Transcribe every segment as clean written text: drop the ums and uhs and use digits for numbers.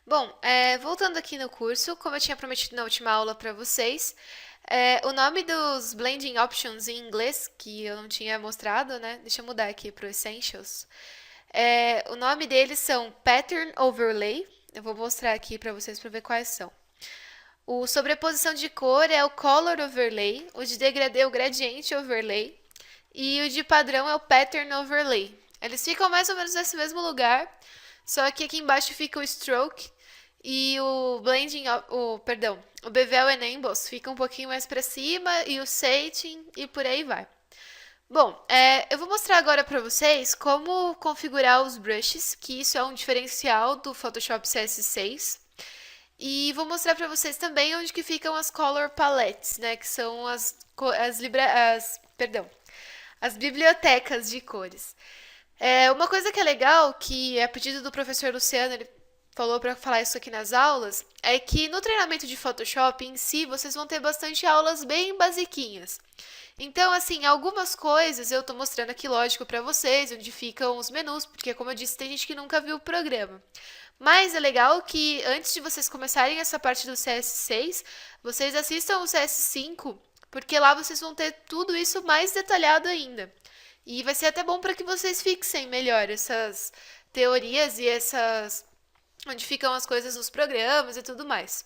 Bom, voltando aqui no curso, como eu tinha prometido na última aula para vocês, o nome dos blending options em inglês, que eu não tinha mostrado, né? Deixa eu mudar aqui para o Essentials. O nome deles são Pattern Overlay. Eu vou mostrar aqui para vocês para ver quais são. O sobreposição de cor é o Color Overlay, o de degradê é o Gradient Overlay e o de padrão é o Pattern Overlay. Eles ficam mais ou menos nesse mesmo lugar, só que aqui embaixo fica o Stroke e o Blending, o Bevel Enables fica um pouquinho mais para cima e o Shading e por aí vai. Bom, eu vou mostrar agora para vocês como configurar os brushes, que isso é um diferencial do Photoshop CS6. E vou mostrar para vocês também onde que ficam as color palettes, né, que são as bibliotecas de cores. Uma coisa que é legal, que é a pedido do professor Luciano, ele falou para falar isso aqui nas aulas, é que no treinamento de Photoshop em si, vocês vão ter bastante aulas bem basiquinhas. Então, assim, algumas coisas eu tô mostrando aqui, lógico, para vocês, onde ficam os menus, porque como eu disse, tem gente que nunca viu o programa. Mas é legal que antes de vocês começarem essa parte do CS6, vocês assistam o CS5, porque lá vocês vão ter tudo isso mais detalhado ainda. E vai ser até bom para que vocês fixem melhor essas teorias e essas onde ficam as coisas nos programas e tudo mais.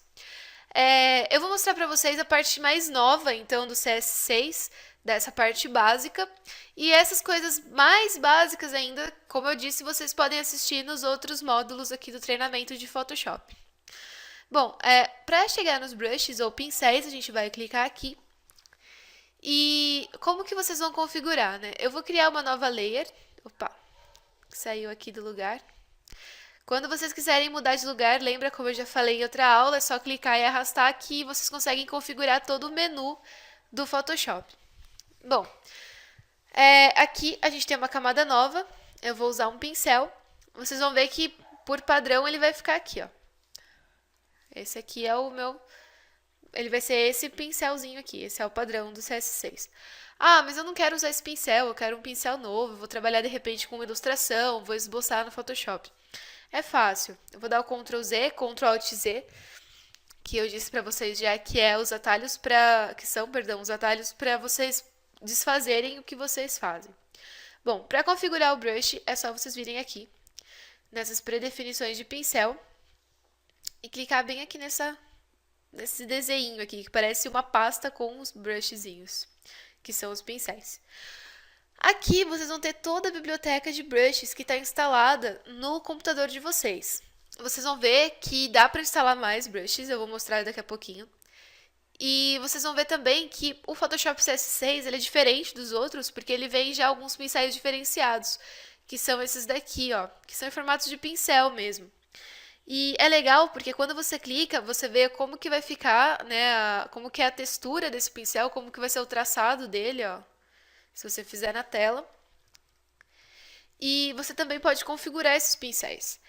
Eu vou mostrar para vocês a parte mais nova, então, do CS6, dessa parte básica. E essas coisas mais básicas ainda, como eu disse, vocês podem assistir nos outros módulos aqui do treinamento de Photoshop. Bom, para chegar nos brushes ou pincéis, a gente vai clicar aqui. E como que vocês vão configurar, né? Eu vou criar uma nova layer. Opa, saiu aqui do lugar. Quando vocês quiserem mudar de lugar, lembra como eu já falei em outra aula, é só clicar e arrastar aqui e vocês conseguem configurar todo o menu do Photoshop. Bom, aqui a gente tem uma camada nova, eu vou usar um pincel. Vocês vão ver que por padrão ele vai ficar aqui, ó. Esse aqui é o meu, ele vai ser esse pincelzinho aqui, esse é o padrão do CS6. Ah, mas eu não quero usar esse pincel, eu quero um pincel novo, vou trabalhar de repente com ilustração, vou esboçar no Photoshop. É fácil. Eu vou dar o Ctrl Z, Ctrl Alt Z, que eu disse para vocês já que é os atalhos os atalhos para vocês desfazerem o que vocês fazem. Bom, para configurar o brush é só vocês virem aqui nessas predefinições de pincel e clicar bem aqui nesse desenho aqui que parece uma pasta com os brushzinhos, que são os pincéis. Aqui vocês vão ter toda a biblioteca de brushes que está instalada no computador de vocês. Vocês vão ver que dá para instalar mais brushes, eu vou mostrar daqui a pouquinho. E vocês vão ver também que o Photoshop CS6 ele é diferente dos outros, porque ele vem já alguns pincéis diferenciados, que são esses daqui, ó, que são em formatos de pincel mesmo. E é legal porque quando você clica, você vê como que vai ficar, né, como que é a textura desse pincel, como que vai ser o traçado dele, ó, se você fizer na tela. E você também pode configurar esses pincéis.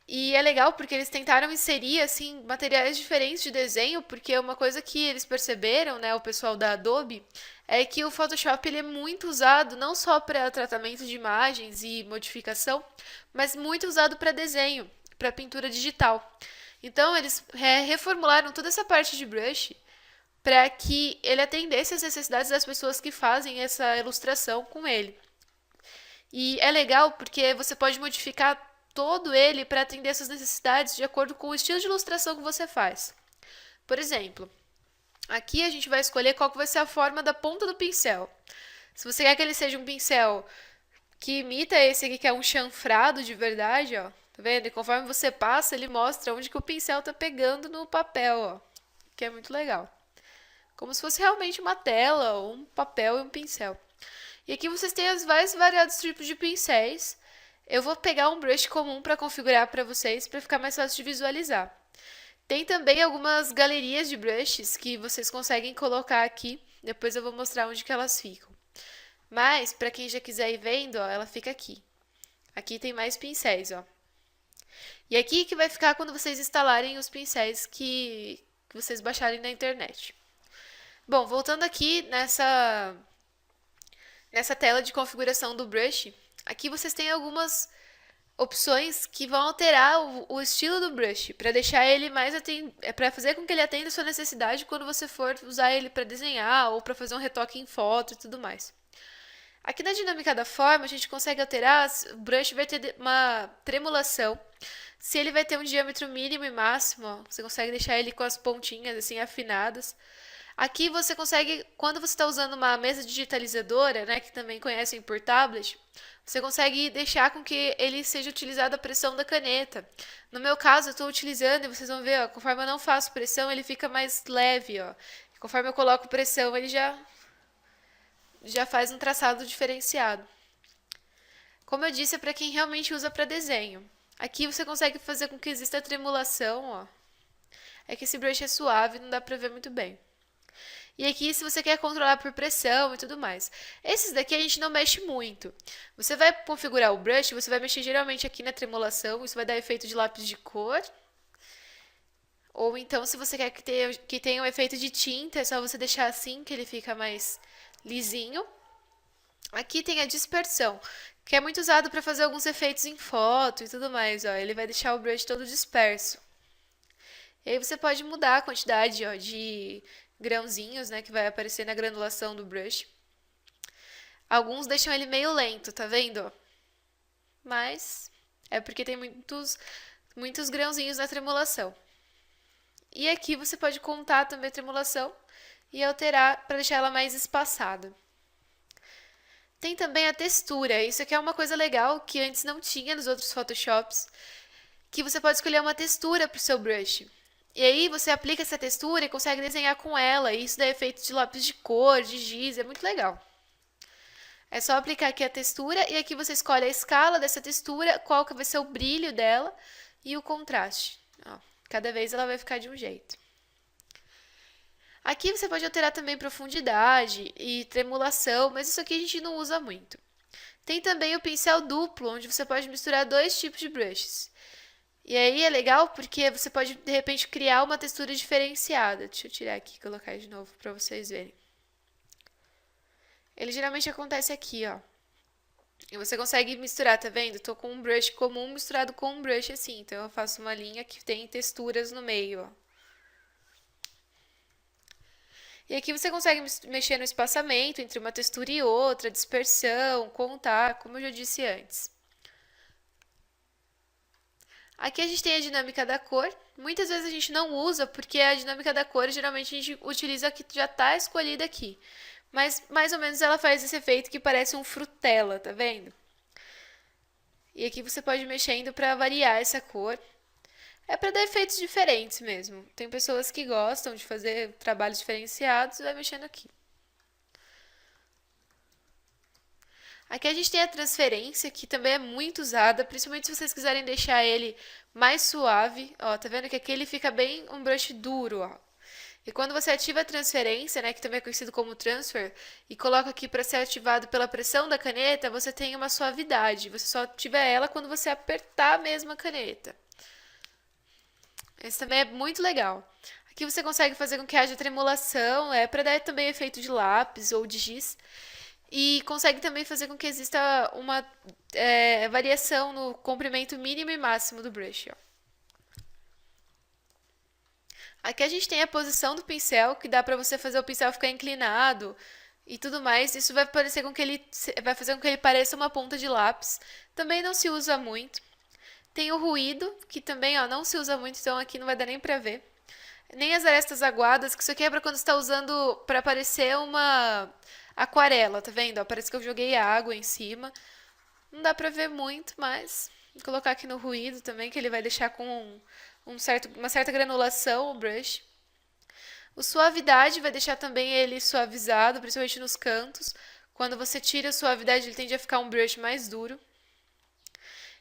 E é legal porque eles tentaram inserir assim materiais diferentes de desenho, porque uma coisa que eles perceberam, né, o pessoal da Adobe, é que o Photoshop ele é muito usado não só para tratamento de imagens e modificação, mas muito usado para desenho, para pintura digital. Então eles reformularam toda essa parte de brush para que ele atendesse às necessidades das pessoas que fazem essa ilustração com ele. E é legal porque você pode modificar todo ele para atender essas necessidades de acordo com o estilo de ilustração que você faz. Por exemplo, aqui a gente vai escolher qual que vai ser a forma da ponta do pincel. Se você quer que ele seja um pincel que imita esse aqui, que é um chanfrado de verdade, ó. Tá vendo? E conforme você passa, ele mostra onde que o pincel tá pegando no papel, ó. Que é muito legal. Como se fosse realmente uma tela, ou um papel e um pincel. E aqui vocês têm os vários variados tipos de pincéis. Eu vou pegar um brush comum para configurar para vocês, para ficar mais fácil de visualizar. Tem também algumas galerias de brushes que vocês conseguem colocar aqui. Depois eu vou mostrar onde que elas ficam. Mas, para quem já quiser ir vendo, ó, ela fica aqui. Aqui tem mais pincéis, ó. E aqui que vai ficar quando vocês instalarem os pincéis que vocês baixarem na internet. Bom, voltando aqui nessa tela de configuração do brush, aqui vocês têm opções que vão alterar o estilo do brush, para deixar ele mais para fazer com que ele atenda a sua necessidade quando você for usar ele para desenhar ou para fazer um retoque em foto e tudo mais. Aqui na dinâmica da forma, a gente consegue alterar, o brush vai ter uma tremulação, se ele vai ter um diâmetro mínimo e máximo, ó, você consegue deixar ele com as pontinhas assim afinadas. Aqui você consegue, quando você está usando uma mesa digitalizadora, né, que também conhecem por tablet, você consegue deixar com que ele seja utilizado a pressão da caneta. No meu caso, eu estou utilizando, e vocês vão ver, ó, conforme eu não faço pressão, ele fica mais leve, ó. Conforme eu coloco pressão, ele já faz um traçado diferenciado. Como eu disse, é para quem realmente usa para desenho. Aqui você consegue fazer com que exista tremulação, ó. É que esse brush é suave, não dá para ver muito bem. E aqui, se você quer controlar por pressão e tudo mais. Esses daqui a gente não mexe muito. Você vai configurar o brush, você vai mexer geralmente aqui na tremulação, isso vai dar efeito de lápis de cor. Ou então, se você quer que tenha um efeito de tinta, é só você deixar assim, que ele fica mais lisinho. Aqui tem a dispersão, que é muito usado para fazer alguns efeitos em foto e tudo mais. Ó. Ele vai deixar o brush todo disperso. E aí você pode mudar a quantidade, ó, de grãozinhos, né, que vai aparecer na granulação do brush. Alguns deixam ele meio lento, tá vendo? Mas é porque tem muitos grãozinhos na tremulação. E aqui você pode contar também a tremulação e alterar para deixar ela mais espaçada. Tem também a textura. Isso aqui é uma coisa legal que antes não tinha nos outros Photoshops, que você pode escolher uma textura para o seu brush. E aí você aplica essa textura e consegue desenhar com ela. E isso dá efeito de lápis de cor, de giz, é muito legal. É só aplicar aqui a textura e aqui você escolhe a escala dessa textura, qual que vai ser o brilho dela e o contraste. Ó, cada vez ela vai ficar de um jeito. Aqui você pode alterar também profundidade e tremulação, mas isso aqui a gente não usa muito. Tem também o pincel duplo, onde você pode misturar dois tipos de brushes. E aí é legal porque você pode, de repente, criar uma textura diferenciada. Deixa eu tirar aqui e colocar de novo para vocês verem. Ele geralmente acontece aqui, ó. E você consegue misturar, tá vendo? Tô com um brush comum misturado com um brush assim. Então eu faço uma linha que tem texturas no meio, ó. E aqui você consegue mexer no espaçamento entre uma textura e outra, dispersão, contar, como eu já disse antes. Aqui a gente tem a dinâmica da cor. Muitas vezes a gente não usa porque a dinâmica da cor geralmente a gente utiliza a que já está escolhida aqui. Mas mais ou menos ela faz esse efeito que parece um frutela, tá vendo? E aqui você pode ir mexendo para variar essa cor. É para dar efeitos diferentes mesmo. Tem pessoas que gostam de fazer trabalhos diferenciados e vai mexendo aqui. Aqui a gente tem a transferência, que também é muito usada, principalmente se vocês quiserem deixar ele mais suave. Ó, tá vendo que aqui ele fica bem um brush duro, ó. E quando você ativa a transferência, né, que também é conhecido como transfer, e coloca aqui para ser ativado pela pressão da caneta, você tem uma suavidade. Você só ativa ela quando você apertar mesmo a caneta. Esse também é muito legal. Aqui você consegue fazer com que haja tremulação, é para dar também efeito de lápis ou de giz. E consegue também fazer com que exista uma variação no comprimento mínimo e máximo do brush. Ó. Aqui a gente tem a posição do pincel, que dá para você fazer o pincel ficar inclinado e tudo mais. Isso vai parecer com que ele vai fazer com que ele pareça uma ponta de lápis. Também não se usa muito. Tem o ruído, que também ó, não se usa muito, então aqui não vai dar nem pra ver. Nem as arestas aguadas, que isso aqui é pra quando você tá usando pra parecer uma aquarela, tá vendo? Ó, parece que eu joguei água em cima. Não dá pra ver muito, mas vou colocar aqui no ruído também, que ele vai deixar com uma certa granulação o brush. O suavidade vai deixar também ele suavizado, principalmente nos cantos. Quando você tira a suavidade, ele tende a ficar um brush mais duro.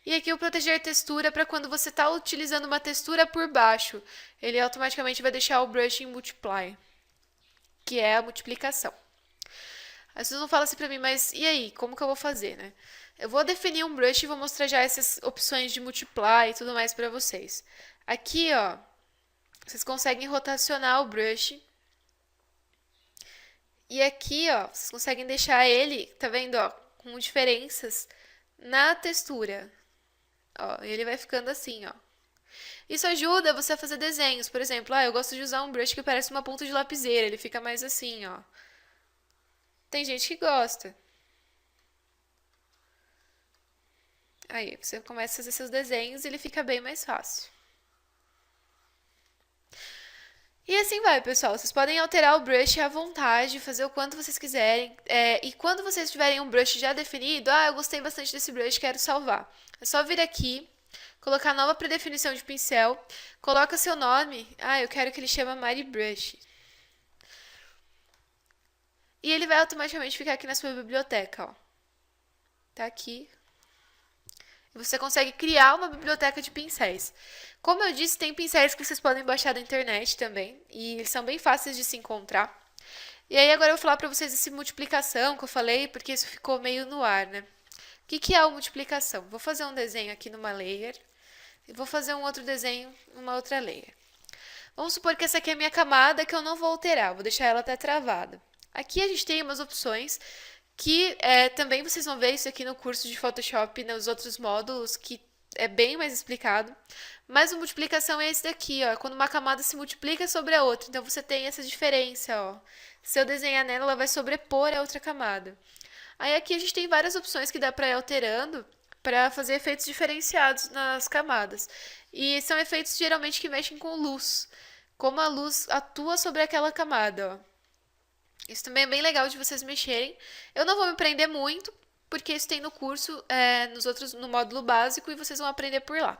E aqui o proteger textura para quando você está utilizando uma textura por baixo. Ele automaticamente vai deixar o brush em multiply, que é a multiplicação. Aí vocês vão falar assim pra mim, mas e aí, como que eu vou fazer, né? Eu vou definir um brush e vou mostrar já essas opções de multiply e tudo mais para vocês. Aqui, ó, vocês conseguem rotacionar o brush. E aqui, ó, vocês conseguem deixar ele, tá vendo, ó, com diferenças na textura. Ó, ele vai ficando assim, ó. Isso ajuda você a fazer desenhos. Por exemplo, eu gosto de usar um brush que parece uma ponta de lapiseira. Ele fica mais assim, ó. Tem gente que gosta. Aí, você começa a fazer seus desenhos e ele fica bem mais fácil. E assim vai, pessoal. Vocês podem alterar o brush à vontade, fazer o quanto vocês quiserem. E quando vocês tiverem um brush já definido, eu gostei bastante desse brush, quero salvar. É só vir aqui, colocar nova predefinição de pincel, coloca seu nome. Eu quero que ele chame Mari Brush. E ele vai automaticamente ficar aqui na sua biblioteca, ó. Tá aqui. Você consegue criar uma biblioteca de pincéis. Como eu disse, tem pincéis que vocês podem baixar da internet também, e eles são bem fáceis de se encontrar. E aí agora eu vou falar para vocês esse multiplicação que eu falei, porque isso ficou meio no ar, né? O que é o multiplicação? Vou fazer um desenho aqui numa layer, e vou fazer um outro desenho numa outra layer. Vamos supor que essa aqui é a minha camada, que eu não vou alterar, vou deixar ela até travada. Aqui a gente tem umas opções que também vocês vão ver isso aqui no curso de Photoshop, nos outros módulos, que é bem mais explicado. Mas a multiplicação é esse daqui, ó, quando uma camada se multiplica sobre a outra. Então você tem essa diferença, ó. Se eu desenhar nela, ela vai sobrepor a outra camada. Aí aqui a gente tem várias opções que dá para ir alterando para fazer efeitos diferenciados nas camadas. E são efeitos geralmente que mexem com luz. Como a luz atua sobre aquela camada, ó. Isso também é bem legal de vocês mexerem. Eu não vou me prender muito, porque isso tem no curso, no módulo básico, e vocês vão aprender por lá.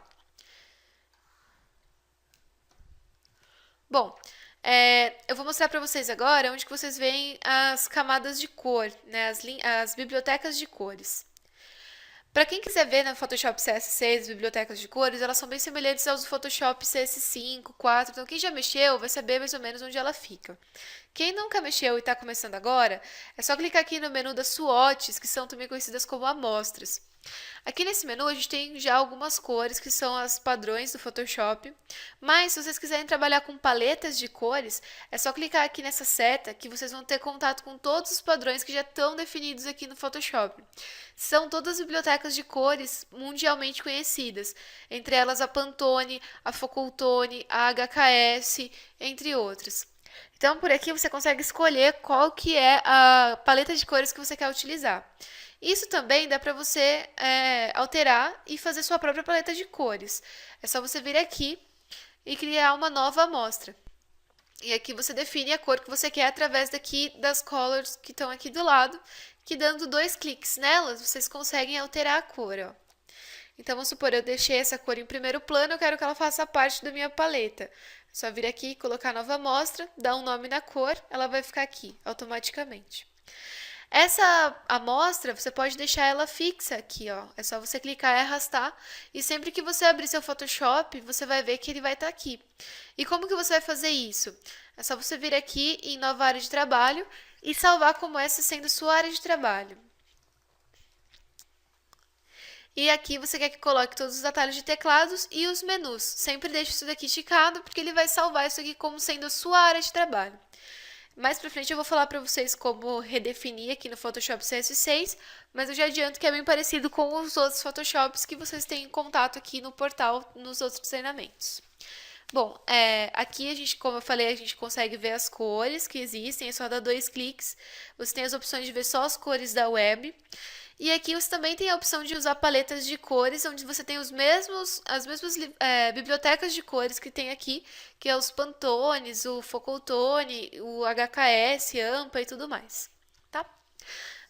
Bom, eu vou mostrar para vocês agora onde que vocês veem as camadas de cor, né, as bibliotecas de cores. Para quem quiser ver na Photoshop CS6, bibliotecas de cores, elas são bem semelhantes aos do Photoshop CS5, 4, então quem já mexeu vai saber mais ou menos onde ela fica. Quem nunca mexeu e está começando agora, é só clicar aqui no menu das swatches, que são também conhecidas como amostras. Aqui nesse menu a gente tem já algumas cores que são as padrões do Photoshop, mas se vocês quiserem trabalhar com paletas de cores, é só clicar aqui nessa seta que vocês vão ter contato com todos os padrões que já estão definidos aqui no Photoshop. São todas as bibliotecas de cores mundialmente conhecidas, entre elas a Pantone, a Focaltone, a HKS, entre outras. Então, por aqui você consegue escolher qual que é a paleta de cores que você quer utilizar. Isso também dá para você alterar e fazer sua própria paleta de cores. É só você vir aqui e criar uma nova amostra. E aqui você define a cor que você quer através daqui das colors que estão aqui do lado, que dando 2 cliques nelas, vocês conseguem alterar a cor, ó. Então, vamos supor, eu deixei essa cor em primeiro plano, eu quero que ela faça parte da minha paleta. É só vir aqui, colocar nova amostra, dar um nome na cor, ela vai ficar aqui, automaticamente. Essa amostra, você pode deixar ela fixa aqui, ó. É só você clicar e arrastar, e sempre que você abrir seu Photoshop, você vai ver que ele vai estar aqui. E como que você vai fazer isso? É só você vir aqui em nova área de trabalho e salvar como essa sendo sua área de trabalho. E aqui você quer que coloque todos os atalhos de teclados e os menus. Sempre deixe isso daqui esticado, porque ele vai salvar isso aqui como sendo a sua área de trabalho. Mais pra frente eu vou falar pra vocês como redefinir aqui no Photoshop CS6, mas eu já adianto que é bem parecido com os outros Photoshops que vocês têm em contato aqui no portal, nos outros treinamentos. Bom, aqui a gente, como eu falei, a gente consegue ver as cores que existem, é só dar 2 cliques. Você tem as opções de ver só as cores da web. E aqui você também tem a opção de usar paletas de cores, onde você tem as mesmas bibliotecas de cores que tem aqui, que é os Pantones, o Focaltone, o HKS, AMPA e tudo mais, tá?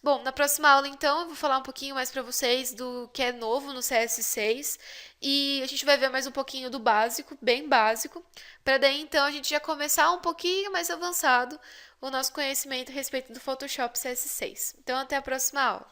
Bom, na próxima aula, então, eu vou falar um pouquinho mais para vocês do que é novo no CS6 e a gente vai ver mais um pouquinho do básico, bem básico, para daí, então, a gente já começar um pouquinho mais avançado o nosso conhecimento a respeito do Photoshop CS6. Então, até a próxima aula.